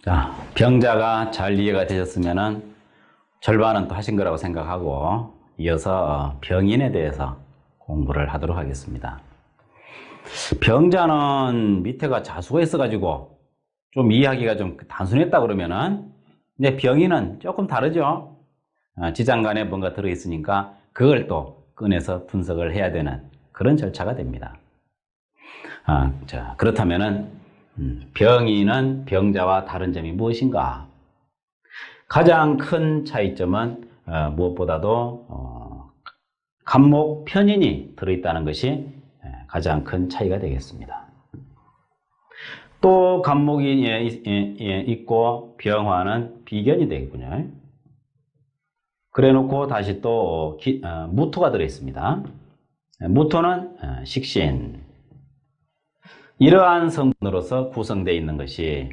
자, 병자가 잘 이해가 되셨으면은 절반은 또 하신 거라고 생각하고 이어서 병인에 대해서 공부를 하도록 하겠습니다. 병자는 밑에가 자수가 있어가지고 좀 이해하기가 좀 단순했다 그러면은 이제 병인은 조금 다르죠. 지장간에 뭔가 들어있으니까 그걸 또 꺼내서 분석을 해야 되는 그런 절차가 됩니다. 자, 그렇다면은 병인은 병자와 다른 점이 무엇인가? 가장 큰 차이점은 무엇보다도 간목 편인이 들어있다는 것이 가장 큰 차이가 되겠습니다. 또 간목이 있고 병화는 비견이 되겠군요. 그래 놓고 다시 또 무토가 들어있습니다. 무토는 식신. 이러한 성분으로서 구성되어 있는 것이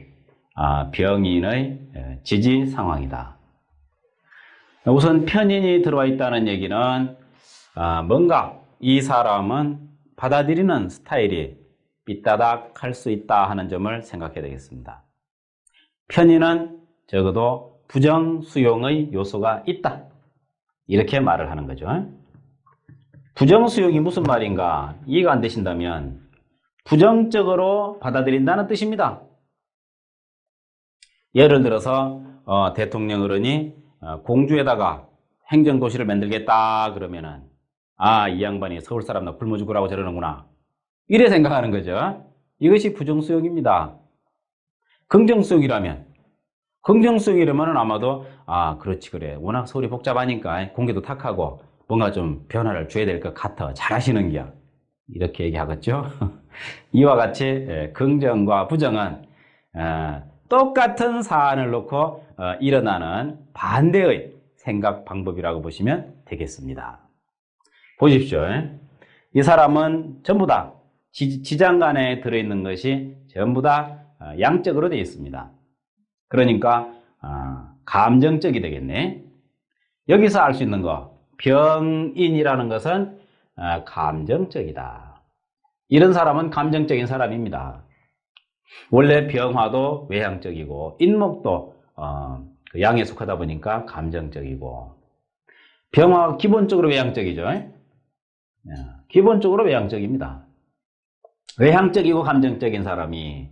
병인의 지지 상황이다. 우선 편인이 들어와 있다는 얘기는 뭔가 이 사람은 받아들이는 스타일이 삐따닥 할 수 있다 하는 점을 생각해야 되겠습니다. 편인은 적어도 부정 수용의 요소가 있다. 이렇게 말을 하는 거죠. 부정 수용이 무슨 말인가 이해가 안 되신다면 부정적으로 받아들인다는 뜻입니다. 예를 들어서 대통령 어른이 공주에다가 행정도시를 만들겠다 그러면은 이 양반이 서울 사람나 굶어 죽으라고 저러는구나 이래 생각하는 거죠. 이것이 부정수용입니다. 긍정수용이라면 아마도 그렇지 그래 워낙 서울이 복잡하니까 공기도 탁하고 뭔가 좀 변화를 줘야 될 것 같아 잘하시는 기야 이렇게 얘기하겠죠. 이와 같이 긍정과 부정은 똑같은 사안을 놓고 일어나는 반대의 생각 방법이라고 보시면 되겠습니다. 보십시오. 이 사람은 전부 다 지장간에 들어있는 것이 전부 다 양적으로 되어 있습니다. 그러니까 감정적이 되겠네. 여기서 알 수 있는 거 병인이라는 것은 감정적이다. 이런 사람은 감정적인 사람입니다. 원래 병화도 외향적이고 인목도 양에 속하다 보니까 감정적이고 병화가 기본적으로 외향적이죠. 기본적으로 외향적입니다. 외향적이고 감정적인 사람이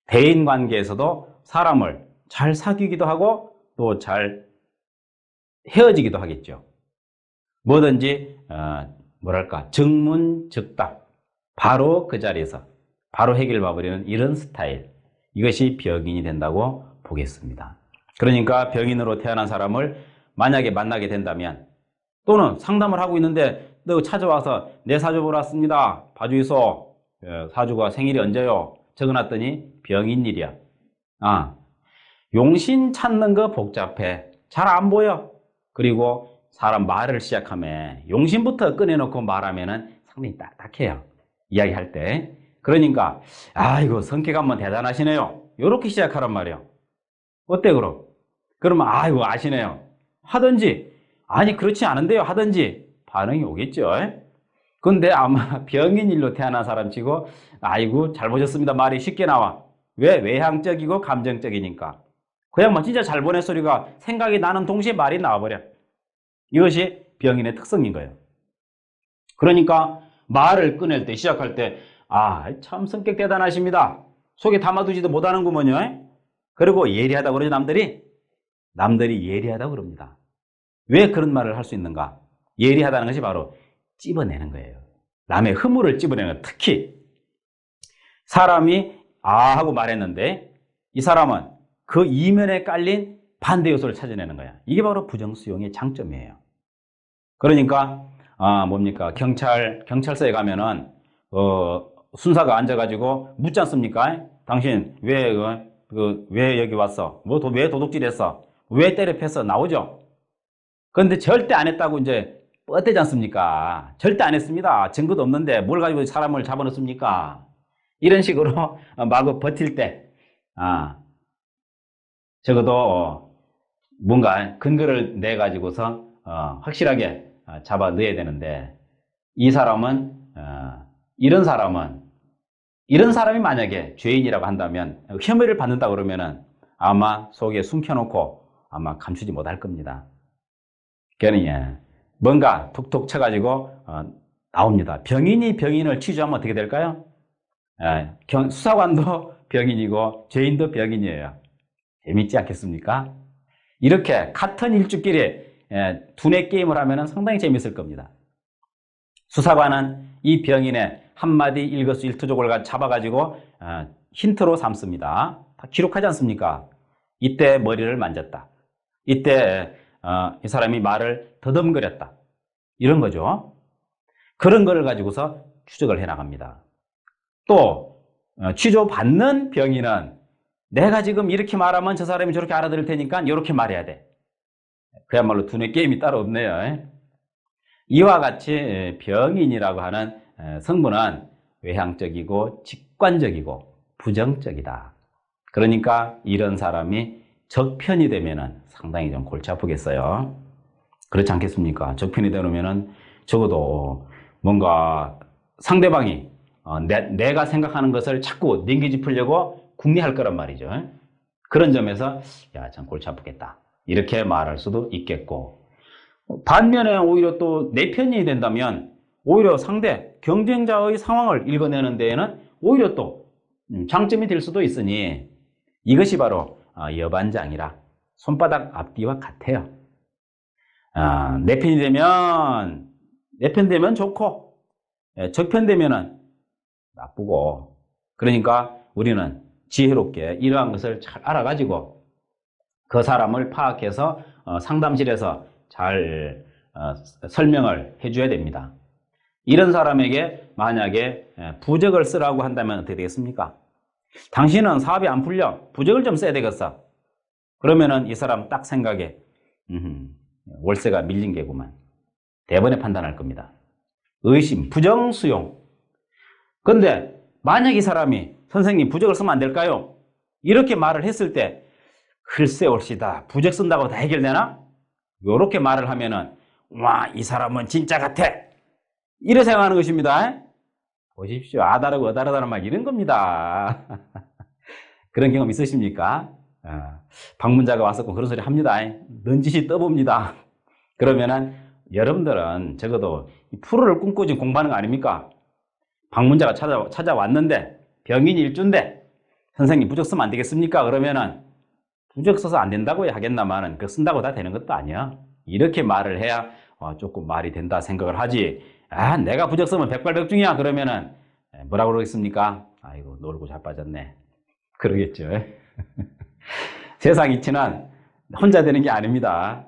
대인관계에서도 사람을 잘 사귀기도 하고 또 잘 헤어지기도 하겠죠. 뭐든지 정문즉답 바로 그 자리에서 바로 해결해버리는 이런 스타일 이것이 병인이 된다고 보겠습니다. 그러니까 병인으로 태어난 사람을 만약에 만나게 된다면 또는 상담을 하고 있는데 너 찾아와서 내 사주 보러 왔습니다. 봐주이소. 사주가 생일이 언제요? 적어놨더니 병인일이야. 용신 찾는 거 복잡해. 잘 안 보여. 그리고 사람 말을 시작하면 용신부터 꺼내놓고 말하면은 상당히 딱딱해요. 이야기할 때. 그러니까 이거 성격 한번 대단하시네요. 이렇게 시작하란 말이에요. 어때 그럼? 그러면 이거 아시네요. 하든지 아니 그렇지 않은데요. 하든지 반응이 오겠죠. 근데 아마 병인일로 태어난 사람치고 아이고 잘 보셨습니다. 말이 쉽게 나와. 왜? 외향적이고 감정적이니까. 그냥 진짜 잘 보내 소리가 생각이 나는 동시에 말이 나와버려. 이것이 병인의 특성인 거예요. 그러니까 말을 꺼낼 때 시작할 때 참 성격 대단하십니다. 속에 담아두지도 못하는구먼요. 그리고 예리하다고 그러죠. 남들이 예리하다고 그럽니다. 왜 그런 말을 할 수 있는가? 예리하다는 것이 바로 찝어내는 거예요. 남의 허물을 찝어내는 거예요. 특히 사람이 하고 말했는데 이 사람은 그 이면에 깔린 반대 요소를 찾아내는 거야. 이게 바로 부정수용의 장점이에요. 그러니까 뭡니까? 경찰서에 가면은 순사가 앉아가지고 묻지 않습니까? 당신 왜 여기 왔어? 왜 도둑질했어? 왜 때려 팼어? 나오죠? 그런데 절대 안 했다고 이제 뻗대지 않습니까? 절대 안 했습니다. 증거도 없는데 뭘 가지고 사람을 잡아놓습니까? 이런 식으로 마구 버틸 때 적어도 뭔가 근거를 내 가지고서 확실하게 잡아 넣어야 되는데 이 사람은 이런 사람이 만약에 죄인이라고 한다면 혐의를 받는다 그러면은 아마 속에 숨겨놓고 아마 감추지 못할 겁니다. 그러니 뭔가 툭툭 쳐가지고 나옵니다. 병인이 병인을 취조하면 어떻게 될까요? 수사관도 병인이고 죄인도 병인이에요. 재밌지 않겠습니까? 이렇게 같은 일주끼리 두뇌 게임을 하면 상당히 재밌을 겁니다. 수사관은 이 병인의 한마디 일거수일투족을 잡아가지고 힌트로 삼습니다. 다 기록하지 않습니까? 이때 머리를 만졌다. 이때 이 사람이 말을 더듬거렸다. 이런 거죠. 그런 걸 가지고서 추적을 해나갑니다. 또 취조받는 병인은 내가 지금 이렇게 말하면 저 사람이 저렇게 알아들을 테니까 이렇게 말해야 돼. 그야말로 두뇌 게임이 따로 없네요. 이와 같이 병인이라고 하는 성분은 외향적이고 직관적이고 부정적이다. 그러니까 이런 사람이 적편이 되면은 상당히 좀 골치 아프겠어요. 그렇지 않겠습니까? 적편이 되면은 적어도 뭔가 상대방이 내가 생각하는 것을 자꾸 냉기짚으려고 궁리할 거란 말이죠. 그런 점에서 야, 참 골치 아프겠다. 이렇게 말할 수도 있겠고, 반면에 오히려 또 내 편이 된다면 오히려 상대 경쟁자의 상황을 읽어내는 데에는 오히려 또 장점이 될 수도 있으니 이것이 바로 여반장이라 손바닥 앞뒤와 같아요. 내 편이 되면 내 편 되면 좋고 적편 되면은 나쁘고, 그러니까 우리는 지혜롭게 이러한 것을 잘 알아가지고 그 사람을 파악해서 상담실에서 잘 설명을 해줘야 됩니다. 이런 사람에게 만약에 부적을 쓰라고 한다면 어떻게 되겠습니까? 당신은 사업이 안 풀려, 부적을 좀 써야 되겠어. 그러면은 이 사람 딱 생각에 월세가 밀린 게구만. 대번에 판단할 겁니다. 의심, 부정, 수용. 근데 만약 이 사람이 선생님 부적을 쓰면 안 될까요? 이렇게 말을 했을 때 글쎄 옳시다, 부적 쓴다고 다 해결되나? 이렇게 말을 하면은 와, 이 사람은 진짜 같아, 이래 생각하는 것입니다. 보십시오, 아다르고 어다르다는 말 이런 겁니다. 그런 경험 있으십니까? 방문자가 와서 그런 소리 합니다. 넌지시 떠봅니다. 그러면은 여러분들은 적어도 프로를 꿈꾸고 지금 공부하는 거 아닙니까? 방문자가 찾아왔는데 병인이 일주인데 선생님 부적 쓰면 안 되겠습니까? 그러면은 부적 써서 안 된다고 하겠나마는 그 쓴다고 다 되는 것도 아니야. 이렇게 말을 해야 조금 말이 된다 생각을 하지. 내가 부적 쓰면 백발백중이야 그러면은 뭐라고 그러겠습니까? 아이고 놀고 자빠졌네 그러겠죠. 세상 이치는 혼자 되는 게 아닙니다.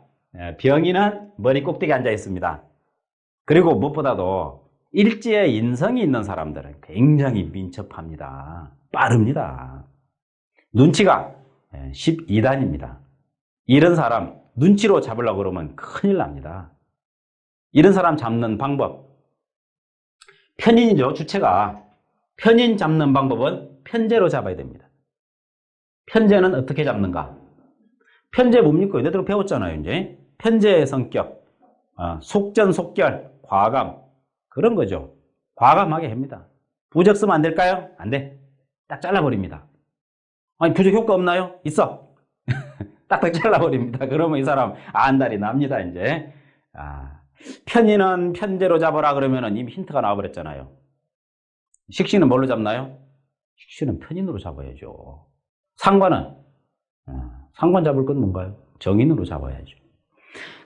병인은 머리 꼭대기에 앉아 있습니다. 그리고 무엇보다도 일지의 인성이 있는 사람들은 굉장히 민첩합니다. 빠릅니다. 눈치가 12단입니다. 이런 사람 눈치로 잡으려고 그러면 큰일 납니다. 이런 사람 잡는 방법, 편인이죠. 주체가 편인 잡는 방법은 편제로 잡아야 됩니다. 편제는 어떻게 잡는가? 편제 뭡니까? 얘네들 배웠잖아요. 이제 편제의 성격, 속전속결, 과감, 그런 거죠. 과감하게 합니다. 부적 쓰면 안 될까요? 안 돼. 딱 잘라버립니다. 아니 부적 효과 없나요? 있어. 딱딱 잘라버립니다. 그러면 이 사람 안달이 납니다. 이제 편인은 편제로 잡아라 그러면은 이미 힌트가 나와버렸잖아요. 식신은 뭘로 잡나요? 식신은 편인으로 잡아야죠. 상관은 상관 잡을 건 뭔가요? 정인으로 잡아야죠.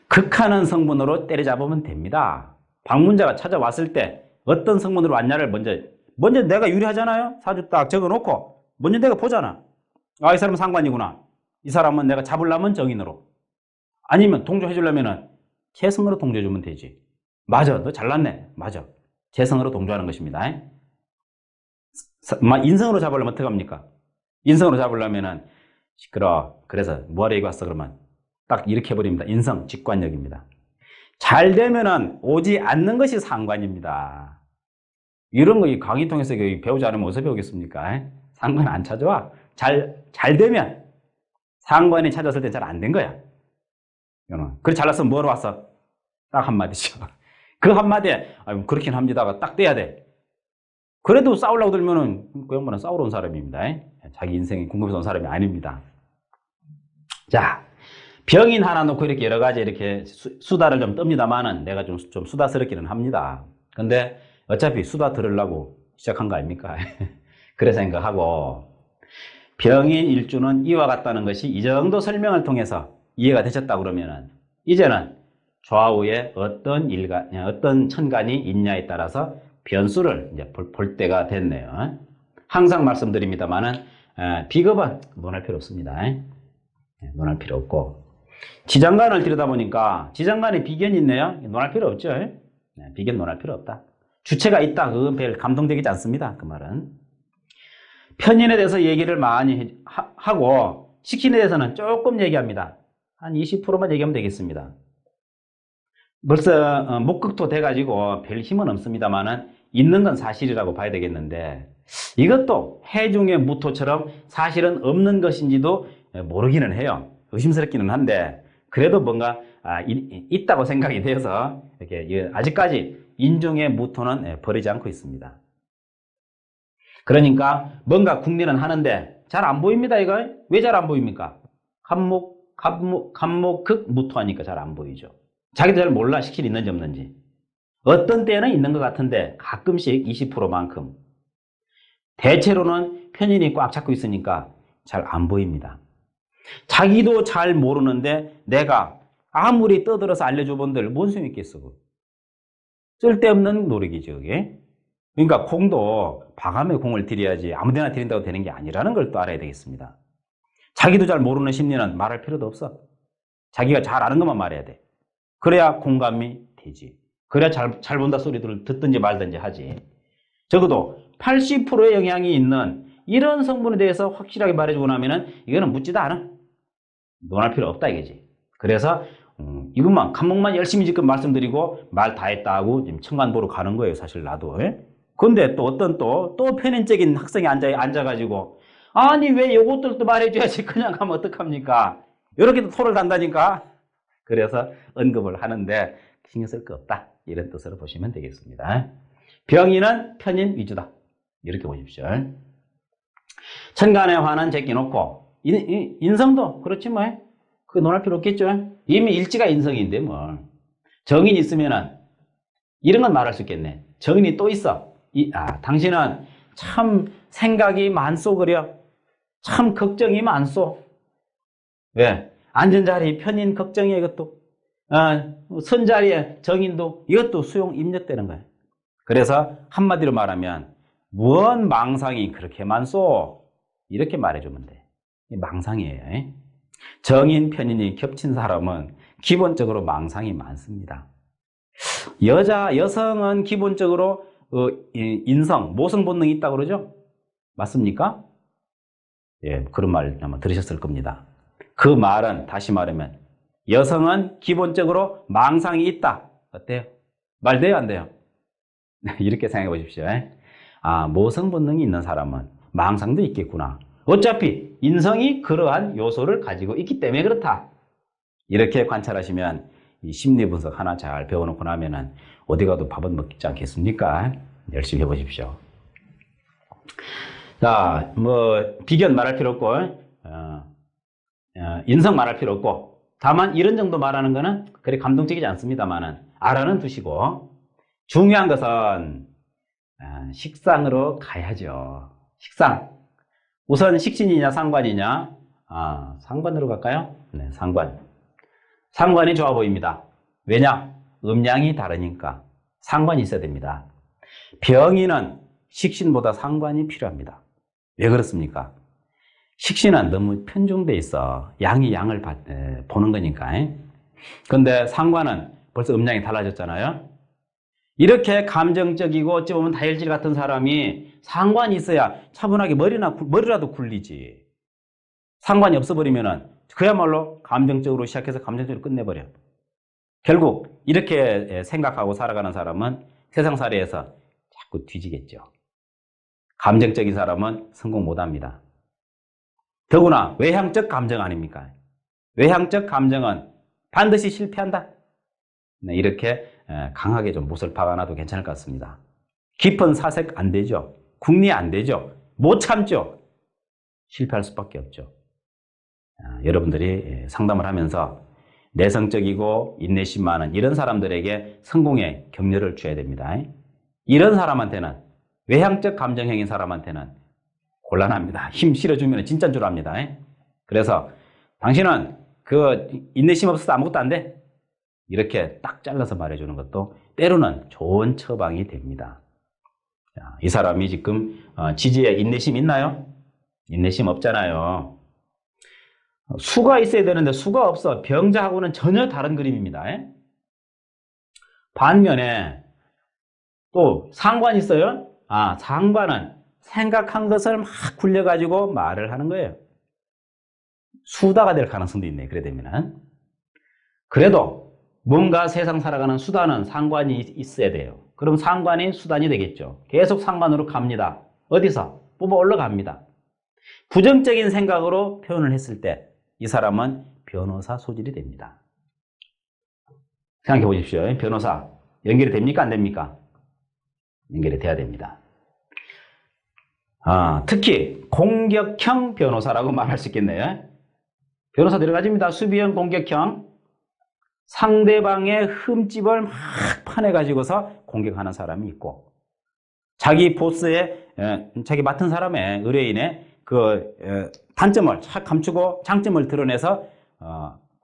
극하는 성분으로 때려잡으면 됩니다. 방문자가 찾아왔을 때 어떤 성분으로 왔냐를 먼저 내가 유리하잖아요. 사주 딱 적어놓고 먼저 내가 보잖아. 이 사람은 상관이구나. 이 사람은 내가 잡으려면 정인으로, 아니면 동조해 주려면 재성으로 동조해 주면 되지. 맞아, 너 잘났네. 맞아, 재성으로 동조하는 것입니다. 인성으로 잡으려면 어떻게 합니까? 인성으로 잡으려면 시끄러, 그래서 뭐하러 여기 왔어 그러면 딱 이렇게 해버립니다. 인성, 직관력입니다. 잘 되면은 오지 않는 것이 상관입니다. 이런 거 이 강의 통해서 배우지 않으면 어디서 배우겠습니까? 상관 안 찾아와. 잘 되면, 상관이 찾았을 때 잘 안 된 거야. 그래 잘났으면 뭐로 왔어? 딱 한마디죠. 그 한마디에 그렇긴 합니다가 딱 떼야 돼. 그래도 싸우려고 들면은 그 양반은 싸우러 온 사람입니다. 자기 인생이 궁금해서 온 사람이 아닙니다. 자, 병인 하나 놓고 이렇게 여러 가지 이렇게 수다를 좀 떱니다만은 내가 좀 수다스럽기는 합니다. 근데 어차피 수다 들으려고 시작한 거 아닙니까? 그래 생각하고 병인 일주는 이와 같다는 것이 이 정도 설명을 통해서 이해가 되셨다 그러면은 이제는 좌우에 어떤 천간이 있냐에 따라서 변수를 이제 볼 때가 됐네요. 항상 말씀드립니다만은 비겁은 논할 필요 없습니다. 논할 필요 없고 지장간을 들여다보니까 지장간에 비견이 있네요. 논할 필요 없죠. 비견 논할 필요 없다. 주체가 있다. 그건 별 감동적이지 않습니다. 그 말은. 편인에 대해서 얘기를 많이 하고 식신에 대해서는 조금 얘기합니다. 한 20%만 얘기하면 되겠습니다. 벌써 목극토 돼가지고 별 힘은 없습니다만은 있는 건 사실이라고 봐야 되겠는데 이것도 해중의 무토처럼 사실은 없는 것인지도 모르기는 해요. 의심스럽기는 한데 그래도 뭔가 있다고 생각이 되어서 이렇게 아직까지 인중의 무토는 버리지 않고 있습니다. 그러니까 뭔가 궁리는 하는데 잘 안 보입니다. 이거 왜 잘 안 보입니까? 갑목 극 무토하니까 잘 안 보이죠. 자기도 잘 몰라 식신이 있는지 없는지. 어떤 때는 있는 것 같은데 가끔씩 20%만큼. 대체로는 편인이 꽉 잡고 있으니까 잘 안 보입니다. 자기도 잘 모르는데 내가 아무리 떠들어서 알려줘 본들 뭔 소용이 있겠어. 쓸데없는 노력이죠. 그게. 그러니까 공도 과감하게 공을 들여야지 아무데나 들인다고 되는 게 아니라는 걸 또 알아야 되겠습니다. 자기도 잘 모르는 심리는 말할 필요도 없어. 자기가 잘 아는 것만 말해야 돼. 그래야 공감이 되지. 그래야 잘 본다 소리들을 듣든지 말든지 하지. 적어도 80%의 영향이 있는 이런 성분에 대해서 확실하게 말해주고 나면은 이거는 묻지도 않아. 논할 필요 없다 이거지. 그래서 이것만 간목만 열심히 지금 말씀드리고 말 다 했다고 지금 청간 보러 가는 거예요. 사실 나도. 근데 또 어떤 또 편인적인 학생이 앉아가지고 아니 왜 요것들도 말해줘야지 그냥 가면 어떡합니까? 이렇게도 토를 단다니까. 그래서 언급을 하는데 신경 쓸 거 없다. 이런 뜻으로 보시면 되겠습니다. 병인은 편인 위주다. 이렇게 보십시오. 천간의 화는 제껴놓고 인성도 그렇지 뭐. 그거 논할 필요 없겠죠. 이미 일지가 인성인데 뭐. 정인이 있으면은 이런 건 말할 수 있겠네. 정인이 또 있어. 당신은 참 생각이 많소 그려. 참 걱정이 많소. 왜? 앉은 자리 편인 걱정이야 이것도. 선 자리에 정인도 이것도 수용 입력되는 거예요. 그래서 한마디로 말하면 무언 망상이 그렇게 많소? 이렇게 말해주면 돼. 망상이에요. 정인 편인이 겹친 사람은 기본적으로 망상이 많습니다. 여성은 기본적으로 인성, 모성 본능이 있다고 그러죠? 맞습니까? 예, 그런 말 아마 들으셨을 겁니다. 그 말은 다시 말하면 여성은 기본적으로 망상이 있다. 어때요? 말 돼요, 안 돼요? 이렇게 생각해 보십시오. 모성 본능이 있는 사람은 망상도 있겠구나. 어차피 인성이 그러한 요소를 가지고 있기 때문에 그렇다. 이렇게 관찰하시면 이 심리 분석 하나 잘 배워놓고 나면은 어디 가도 밥은 먹지 않겠습니까? 열심히 해보십시오. 자, 비견 말할 필요 없고, 인성 말할 필요 없고, 다만 이런 정도 말하는 거는 그리 감동적이지 않습니다만은 알아는 두시고, 중요한 것은 식상으로 가야죠. 식상. 우선 식신이냐 상관이냐? 상관으로 갈까요? 네, 상관. 상관이 좋아 보입니다. 왜냐? 음양이 다르니까 상관이 있어야 됩니다. 병인은 식신보다 상관이 필요합니다. 왜 그렇습니까? 식신은 너무 편중돼 있어. 양이 양을 보는 거니까. 근데 상관은 벌써 음양이 달라졌잖아요. 이렇게 감정적이고 어찌 보면 다혈질 같은 사람이 상관이 있어야 차분하게 머리라도 굴리지. 상관이 없어버리면은 그야말로 감정적으로 시작해서 감정적으로 끝내버려. 결국 이렇게 생각하고 살아가는 사람은 세상살이에서 자꾸 뒤지겠죠. 감정적인 사람은 성공 못합니다. 더구나 외향적 감정 아닙니까? 외향적 감정은 반드시 실패한다. 네, 이렇게 강하게 좀 못을 박아놔도 괜찮을 것 같습니다. 깊은 사색 안 되죠. 궁리 안 되죠. 못 참죠. 실패할 수밖에 없죠. 여러분들이 상담을 하면서 내성적이고 인내심 많은 이런 사람들에게 성공의 격려를 줘야 됩니다. 이런 사람한테는, 외향적 감정형인 사람한테는 곤란합니다. 힘 실어주면 진짜인 줄 압니다. 그래서 당신은 그 인내심 없어서 아무것도 안 돼. 이렇게 딱 잘라서 말해주는 것도 때로는 좋은 처방이 됩니다. 자, 이 사람이 지금 지지에 인내심 있나요? 인내심 없잖아요. 수가 있어야 되는데 수가 없어. 병자하고는 전혀 다른 그림입니다. 반면에 또 상관이 있어요. 상관은 생각한 것을 막 굴려가지고 말을 하는 거예요. 수다가 될 가능성도 있네. 그래 되면은. 그래도 뭔가 세상 살아가는 수단은 상관이 있어야 돼요. 그럼 상관이 수단이 되겠죠. 계속 상관으로 갑니다. 어디서? 뽑아 올라갑니다. 부정적인 생각으로 표현을 했을 때 이 사람은 변호사 소질이 됩니다. 생각해 보십시오. 변호사 연결이 됩니까? 안 됩니까? 연결이 돼야 됩니다. 특히 공격형 변호사라고 말할 수 있겠네요. 변호사 여러 가지입니다. 수비형, 공격형. 상대방의 흠집을 막 파내가지고서 공격하는 사람이 있고, 자기 보스의, 자기 맡은 사람의 의뢰인의 그 단점을 착 감추고 장점을 드러내서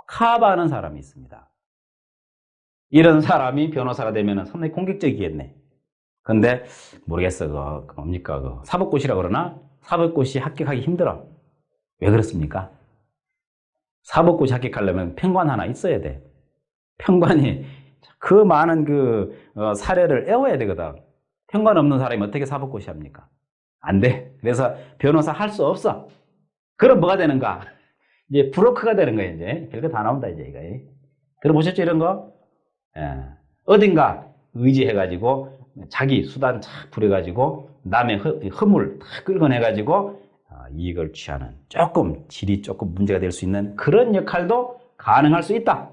커버하는 사람이 있습니다. 이런 사람이 변호사가 되면 상당히 공격적이겠네. 근데 모르겠어. 뭡니까? 사법고시라고 그러나? 사법고시 합격하기 힘들어. 왜 그렇습니까? 사법고시 합격하려면 평관 하나 있어야 돼. 평관이 그 많은 사례를 외워야 되거든. 평관 없는 사람이 어떻게 사법고시 합니까? 안 돼. 그래서 변호사 할 수 없어. 그럼 뭐가 되는가? 이제 브로커가 되는 거예요. 이제 별거 다 나온다 이제 이거. 들어보셨죠 이런 거? 어딘가 의지해가지고 자기 수단 착 부려가지고 남의 허물 탁 끌어내가지고 이익을 취하는, 조금 질이 조금 문제가 될 수 있는 그런 역할도 가능할 수 있다.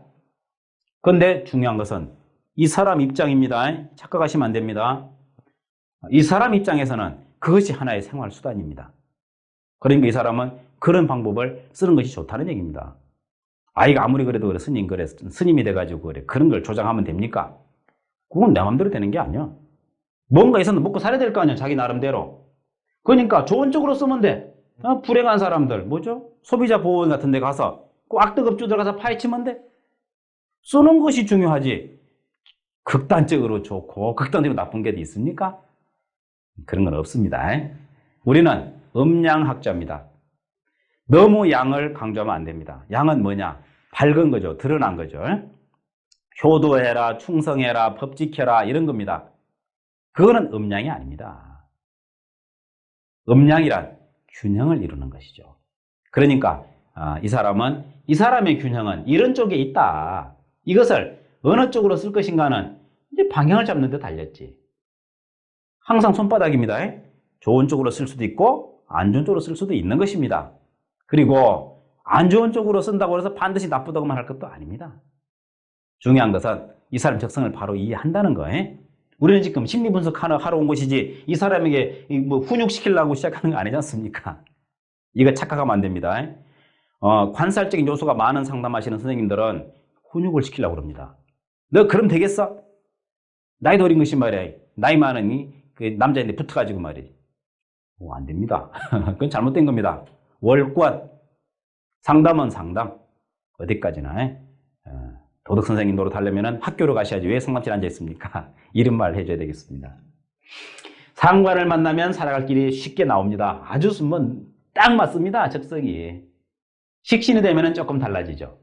그런데 중요한 것은 이 사람 입장입니다. 착각하시면 안 됩니다. 이 사람 입장에서는 그것이 하나의 생활 수단입니다. 그러니까 이 사람은 그런 방법을 쓰는 것이 좋다는 얘기입니다. 아이가 아무리 그래도 그래, 스님이 돼가지고 그래, 그런 걸 조장하면 됩니까? 그건 내 마음대로 되는 게 아니야. 뭔가 있어도 먹고 살아야 될 거 아니야, 자기 나름대로. 그러니까 좋은 쪽으로 쓰면 돼. 불행한 사람들, 뭐죠? 소비자 보호원 같은 데 가서 꼭 악덕업주 들어가서 파헤치면 돼. 쓰는 것이 중요하지. 극단적으로 좋고 극단적으로 나쁜 게 있습니까? 그런 건 없습니다. 우리는 음양학자입니다. 너무 양을 강조하면 안 됩니다. 양은 뭐냐? 밝은 거죠. 드러난 거죠. 효도해라, 충성해라, 법 지켜라 이런 겁니다. 그거는 음양이 아닙니다. 음양이란 균형을 이루는 것이죠. 그러니까 이 사람의 균형은 이런 쪽에 있다. 이것을 어느 쪽으로 쓸 것인가는 이제 방향을 잡는 데 달렸지. 항상 손바닥입니다. 좋은 쪽으로 쓸 수도 있고 안 좋은 쪽으로 쓸 수도 있는 것입니다. 그리고 안 좋은 쪽으로 쓴다고 해서 반드시 나쁘다고만 할 것도 아닙니다. 중요한 것은 이 사람 적성을 바로 이해한다는 거예요. 우리는 지금 심리분석 하러 온 것이지 이 사람에게 뭐 훈육시키려고 시작하는 거 아니지 않습니까? 이거 착각하면 안 됩니다. 관살적인 요소가 많은 상담하시는 선생님들은 훈육을 시키려고 그럽니다. 너 그럼 되겠어? 나이도 어린 것이 말이야. 나이 많으니 그 남자인데 붙어가지고 말이지. 안 됩니다. 그건 잘못된 겁니다. 월권, 상담은 상담. 어디까지나. 도덕 선생님 노릇하려면 학교로 가셔야지 왜 상담실 앉아 있습니까? 이런 말 해줘야 되겠습니다. 상관을 만나면 살아갈 길이 쉽게 나옵니다. 아주 딱 맞습니다. 적성이. 식신이 되면 조금 달라지죠.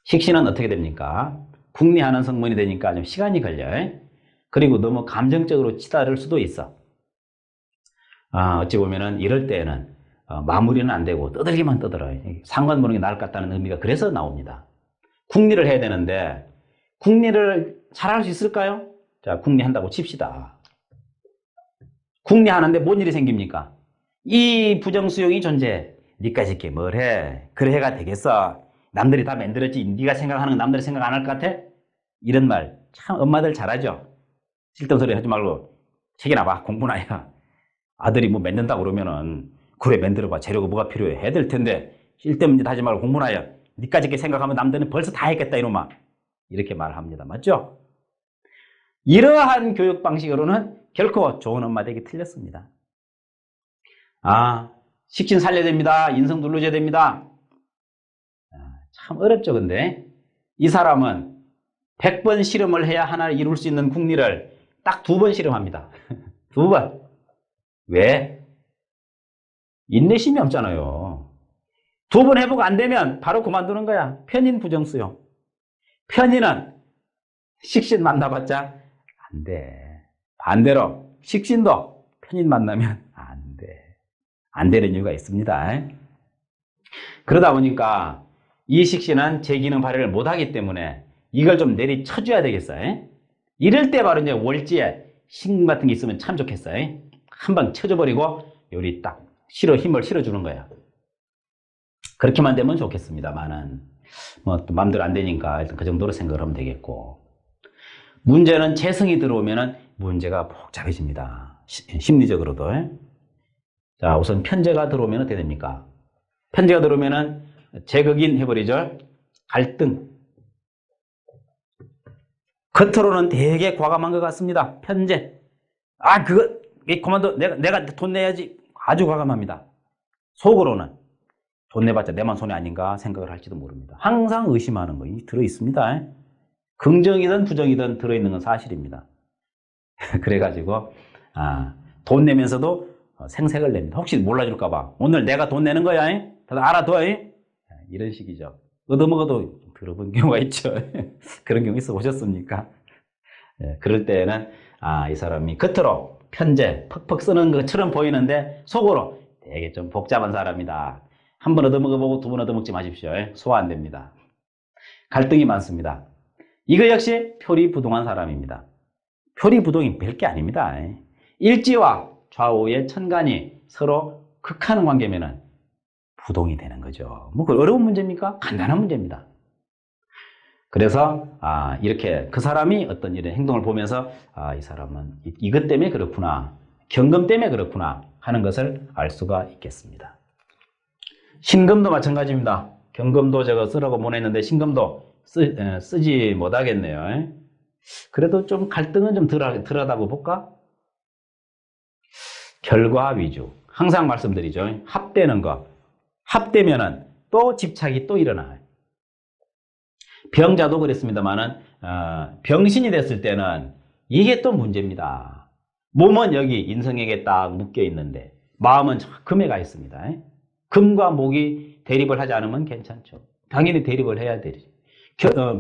식신은 어떻게 됩니까? 궁리하는 성분이 되니까 좀 시간이 걸려요. 그리고 너무 감정적으로 치달을 수도 있어. 어찌 보면은 이럴 때에는 마무리는 안 되고 떠들기만 떠들어요. 상관 보는 게 나을 것 같다는 의미가 그래서 나옵니다. 궁리를 해야 되는데 궁리를 잘할 수 있을까요? 자, 궁리한다고 칩시다. 궁리하는데 뭔 일이 생깁니까? 이 부정수용이 존재해. 니까지 이렇게 뭘 해? 그래 해가 되겠어? 남들이 다 만들었지 네가 생각하는 건 남들이 생각 안 할 것 같아? 이런 말 참 엄마들 잘하죠. 쓸데없는 소리 하지 말고 책이나 봐. 공부나 해. 아들이 뭐 맺는다고 그러면은 그래, 만들어봐. 재료가 뭐가 필요해? 해야 될 텐데. 쓸데없는 짓 하지 말고 공부나 해. 니까지 이렇게 생각하면 남들은 벌써 다 했겠다, 이놈아. 이렇게 말합니다. 맞죠? 이러한 교육 방식으로는 결코 좋은 엄마 되기 틀렸습니다. 아, 식신 살려야 됩니다. 인성 누르셔야 됩니다. 참 어렵죠, 근데. 이 사람은 100번 실험을 해야 하나를 이룰 수 있는 궁리를 딱 2번 실험합니다. 2번. 왜? 인내심이 없잖아요. 2번 해보고 안 되면 바로 그만두는 거야. 편인 부정수용. 편인은 식신 만나봤자 안 돼. 반대로 식신도 편인 만나면 안 돼. 안 되는 이유가 있습니다. 그러다 보니까 이 식신은 제 기능 발휘를 못하기 때문에 이걸 좀 내리쳐줘야 되겠어요. 이럴 때 바로 이제 월지에 신금 같은 게 있으면 참 좋겠어요. 한방 쳐줘버리고 요리 딱 힘을 실어주는 거예요. 그렇게만 되면 좋겠습니다만은 뭐 또 마음대로 안 되니까 일단 그 정도로 생각을 하면 되겠고, 문제는 재성이 들어오면은 문제가 복잡해집니다. 심리적으로도. 자, 우선 편재가 들어오면 어떻게 됩니까? 편재가 들어오면은 제극인 해버리죠. 갈등. 겉으로는 되게 과감한 것 같습니다. 편재. 아, 그거 그만둬. 내가 돈 내야지. 아주 과감합니다. 속으로는 돈 내봤자 내만 손해 아닌가 생각을 할지도 모릅니다. 항상 의심하는 거 들어있습니다. 긍정이든 부정이든 들어있는 건 사실입니다. 그래가지고 돈 내면서도 생색을 냅니다. 혹시 몰라줄까봐 오늘 내가 돈 내는 거야. 다들 알아둬. 이런 식이죠. 얻어먹어도 들어본 경우가 있죠. 그런 경우 있어 보셨습니까? 그럴 때는 이 사람이 겉으로 편재 퍽퍽 쓰는 것처럼 보이는데 속으로 되게 좀 복잡한 사람이다. 한 번 얻어먹어보고 2번 얻어먹지 마십시오. 소화 안 됩니다. 갈등이 많습니다. 이거 역시 표리부동한 사람입니다. 표리부동이 별게 아닙니다. 일지와 좌우의 천간이 서로 극하는 관계면은 부동이 되는 거죠. 뭐 어려운 문제입니까? 간단한 문제입니다. 그래서 이렇게 그 사람이 어떤 이런 행동을 보면서 이 사람은 이것 때문에 그렇구나, 경금 때문에 그렇구나 하는 것을 알 수가 있겠습니다. 신금도 마찬가지입니다. 경금도 제가 쓰라고 보냈는데 신금도 쓰지 못하겠네요. 그래도 좀 갈등은 좀 덜하다고 볼까? 결과 위주. 항상 말씀드리죠. 합되는 거. 합되면은 또 집착이 또 일어나요. 병자도 그랬습니다만은 병신이 됐을 때는 이게 또 문제입니다. 몸은 여기 인성에게 딱 묶여 있는데 마음은 저 금에 가 있습니다. 금과 목이 대립을 하지 않으면 괜찮죠. 당연히 대립을 해야 되지.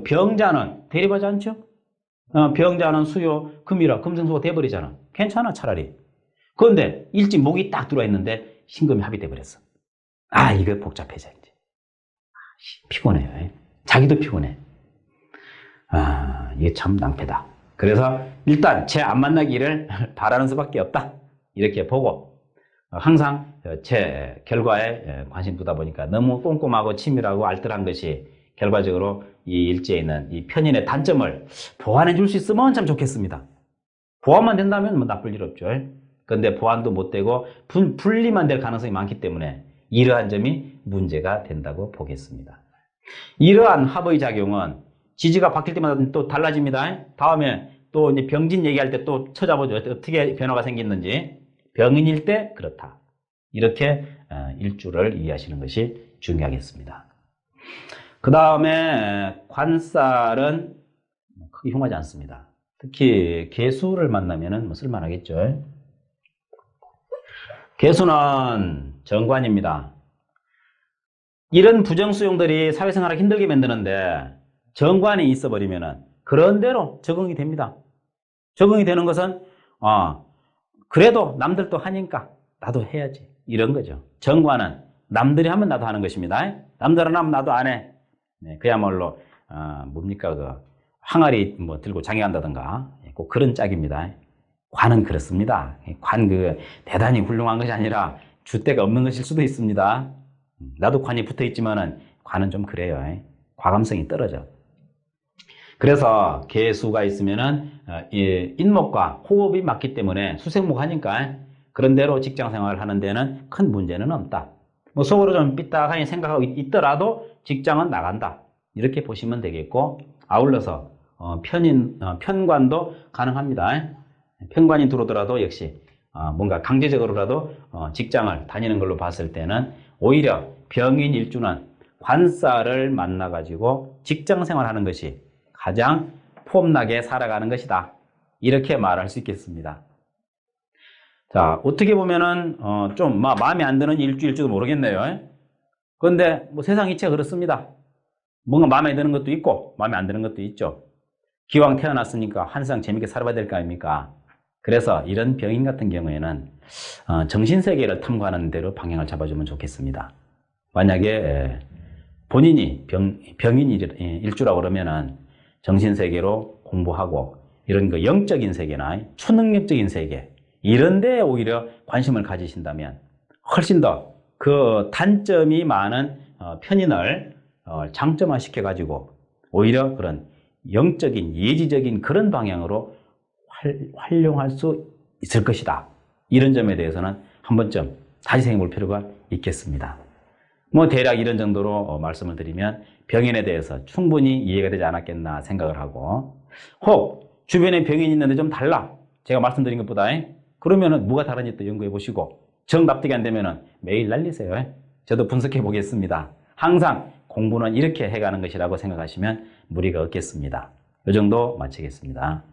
병자는 대립하지 않죠. 병자는 수요 금이라 금생수가 돼버리잖아. 괜찮아 차라리. 그런데 일찍 목이 딱 들어와 있는데 신금이 합의돼 버렸어. 이거 복잡해져 이제. 피곤해요. 자기도 피곤해. 이게 참 낭패다. 그래서 일단 제 안 만나기를 바라는 수밖에 없다. 이렇게 보고 항상 제 결과에 관심 두다 보니까 너무 꼼꼼하고 치밀하고 알뜰한 것이 결과적으로 이 일지에 있는 이 편인의 단점을 보완해 줄 수 있으면 참 좋겠습니다. 보완만 된다면 뭐 나쁠 일 없죠. 그런데 보완도 못 되고 분리만 될 가능성이 많기 때문에 이러한 점이 문제가 된다고 보겠습니다. 이러한 합의 작용은 지지가 바뀔 때마다 또 달라집니다. 다음에 또 이제 병진 얘기할 때 또 찾아보죠. 어떻게 변화가 생겼는지. 병인일 때 그렇다. 이렇게 일주를 이해하시는 것이 중요하겠습니다. 그 다음에 관살은 크게 흉하지 않습니다. 특히 개수를 만나면 쓸만하겠죠. 개수는 정관입니다. 이런 부정수용들이 사회생활을 힘들게 만드는데 정관이 있어버리면 그런 대로 적응이 됩니다. 적응이 되는 것은 그래도 남들도 하니까 나도 해야지 이런 거죠. 정관은 남들이 하면 나도 하는 것입니다. 남들은 하면 나도 안 해. 그야말로 뭡니까 항아리 들고 장애한다든가 꼭 그런 짝입니다. 관은 그렇습니다. 관 대단히 훌륭한 것이 아니라 줏대가 없는 것일 수도 있습니다. 나도 관이 붙어 있지만은 관은 좀 그래요. 과감성이 떨어져. 그래서 개수가 있으면은 인목과 호흡이 맞기 때문에 수생목 하니까 그런 대로 직장 생활을 하는 데는 큰 문제는 없다. 뭐 속으로 좀 삐딱하게 생각하고 있더라도 직장은 나간다. 이렇게 보시면 되겠고, 아울러서 편관도 가능합니다. 편관이 들어오더라도 역시 뭔가 강제적으로라도 직장을 다니는 걸로 봤을 때는 오히려 병인 일주는 관사를 만나가지고 직장 생활하는 것이 가장 폼나게 살아가는 것이다. 이렇게 말할 수 있겠습니다. 자, 어떻게 보면은 좀 마음에 안 드는 일주일지도 모르겠네요. 그런데 뭐 세상 이치가 그렇습니다. 뭔가 마음에 드는 것도 있고 마음에 안 드는 것도 있죠. 기왕 태어났으니까 항상 재밌게 살아봐야 될 거 아닙니까? 그래서 이런 병인 같은 경우에는 정신세계를 탐구하는 대로 방향을 잡아주면 좋겠습니다. 만약에 본인이 병인 일주라고 그러면은 정신세계로 공부하고 이런 그 영적인 세계나 초능력적인 세계 이런 데에 오히려 관심을 가지신다면 훨씬 더 그 단점이 많은 편인을 장점화 시켜가지고 오히려 그런 영적인 예지적인 그런 방향으로 활용할 수 있을 것이다. 이런 점에 대해서는 한 번쯤 다시 생각해 볼 필요가 있겠습니다. 뭐 대략 이런 정도로 말씀을 드리면 병인에 대해서 충분히 이해가 되지 않았겠나 생각을 하고, 혹 주변에 병인이 있는데 좀 달라, 제가 말씀드린 것보다, 그러면은 뭐가 다른지 또 연구해 보시고 정 납득이 안 되면은 메일 날리세요. 저도 분석해 보겠습니다. 항상 공부는 이렇게 해가는 것이라고 생각하시면 무리가 없겠습니다. 이 정도 마치겠습니다.